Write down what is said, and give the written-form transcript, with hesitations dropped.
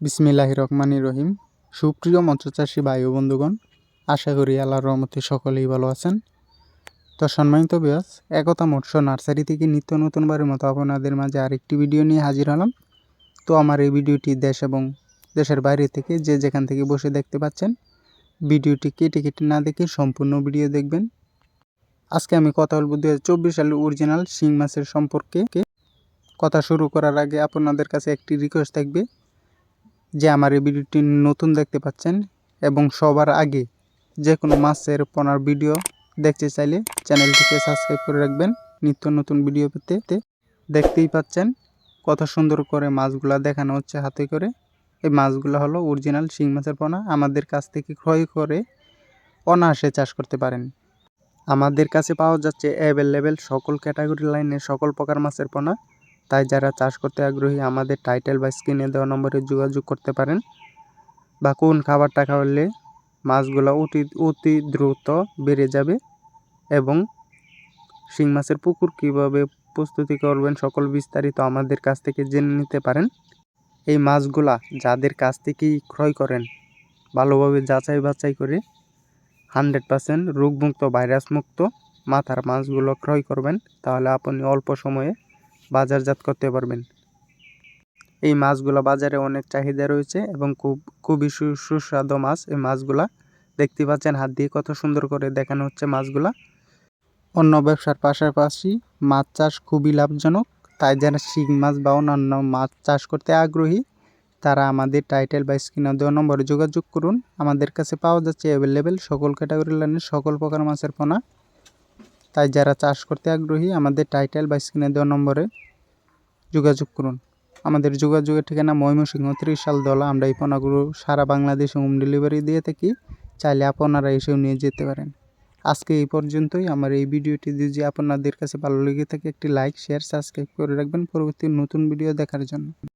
বিসমিল্লাহির রহমানির রহিম। সুপ্রিয় মৎস্য চাষী ভাই ও বন্ধুগণ, আশা করি আল্লাহর রহমতে সকলেই ভালো আছেন। তো সম্মানিত ভিউয়ার্স, একতা মৎস্য নার্সারি থেকে নিত্য নতুনবারের মতো আপনাদের মাঝে আরেকটি ভিডিও নিয়ে হাজির হলাম। তো আমার এই ভিডিওটি দেশ এবং দেশের বাইরে থেকে যে যেখান থেকে বসে দেখতে পাচ্ছেন, ভিডিওটি কেটে কেটে না দেখে সম্পূর্ণ ভিডিও দেখবেন। আজকে আমি কথা বলব 2024 সালের অরিজিনাল শিং মাছের সম্পর্কে। কথা শুরু করার আগে আপনাদের কাছে একটি রিকোয়েস্ট থাকবে যে আমার এই ভিডিওটি নতুন দেখতে পাচ্ছেন এবং সবার আগে যে কোনো মাছের পোনার ভিডিও দেখতে চাইলে চ্যানেলটিকে সাবস্ক্রাইব করে রাখবেন নিত্য নতুন ভিডিও পেতে। দেখতেই পাচ্ছেন কত সুন্দর করে মাছগুলা দেখানো হচ্ছে হাতে করে। এই মাছগুলো হলো অরিজিনাল শিং মাছের পোনা। আমাদের কাছ থেকে ক্রয় করে অনায়াসে চাষ করতে পারেন। আমাদের কাছে পাওয়া যাচ্ছে অ্যাভেলেবেল সকল ক্যাটাগরি লাইনের সকল প্রকার মাছের পোনা। তাই যারা চাষ করতে আগ্রহী আমাদের টাইটেল বা স্ক্রিনে দেওয়া নম্বরে যোগাযোগ করতে পারেন। বা কোন খাবারটা খাওয়ালে মাছগুলো অতি দ্রুত বেড়ে যাবে এবং শিং মাছের পুকুর কীভাবে প্রস্তুতি করবেন সকল বিস্তারিত আমাদের কাছ থেকে জেনে নিতে পারেন। এই মাছগুলা যাদের কাছ থেকেই ক্রয় করেন ভালোভাবে যাচাই বাছাই করে 100% রোগমুক্ত ভাইরাসমুক্ত মাথার মাছগুলো ক্রয় করবেন, তাহলে আপনি অল্প সময়ে বাজারজাত করতে পারবেন। এই মাছগুলো বাজারে অনেক চাহিদা রয়েছে এবং খুবই সুস্বাদু মাছ। এই মাছগুলা দেখতে পাচ্ছেন হাত দিয়ে কত সুন্দর করে দেখানো হচ্ছে মাছগুলা। অন্য ব্যবসার পাশাপাশি মাছ চাষ খুবই লাভজনক। তাই যারা শিং মাছ বা অন্যান্য মাছ চাষ করতে আগ্রহী তারা আমাদের টাইটেল বা স্ক্রিনে দেওয়া নম্বরে যোগাযোগ করুন। আমাদের কাছে পাওয়া যাচ্ছে অ্যাভেলেবেল সকল ক্যাটাগরি লাইনের সকল প্রকার মাছের পোনা। তাই যারা চাষ করতে আগ্রহী আমাদের টাইটেল বা স্ক্রিনে দেওয়া নম্বরে যোগাযোগ করুন। আমাদের যোগাযোগের ঠিকানা ময়মনসিংহ 30 দলা। আমরা এই পোনাগুলো সারা বাংলাদেশে হোম ডেলিভারি দিয়ে থাকি, চাইলে আপনারা এসেও নিয়ে যেতে পারেন। আজকে এই পর্যন্তই। আমার এই ভিডিওটি যদি আপনাদের কাছে ভালো লেগে থাকে একটি লাইক, শেয়ার, সাবস্ক্রাইব করে রাখবেন পরবর্তী নতুন ভিডিও দেখার জন্য।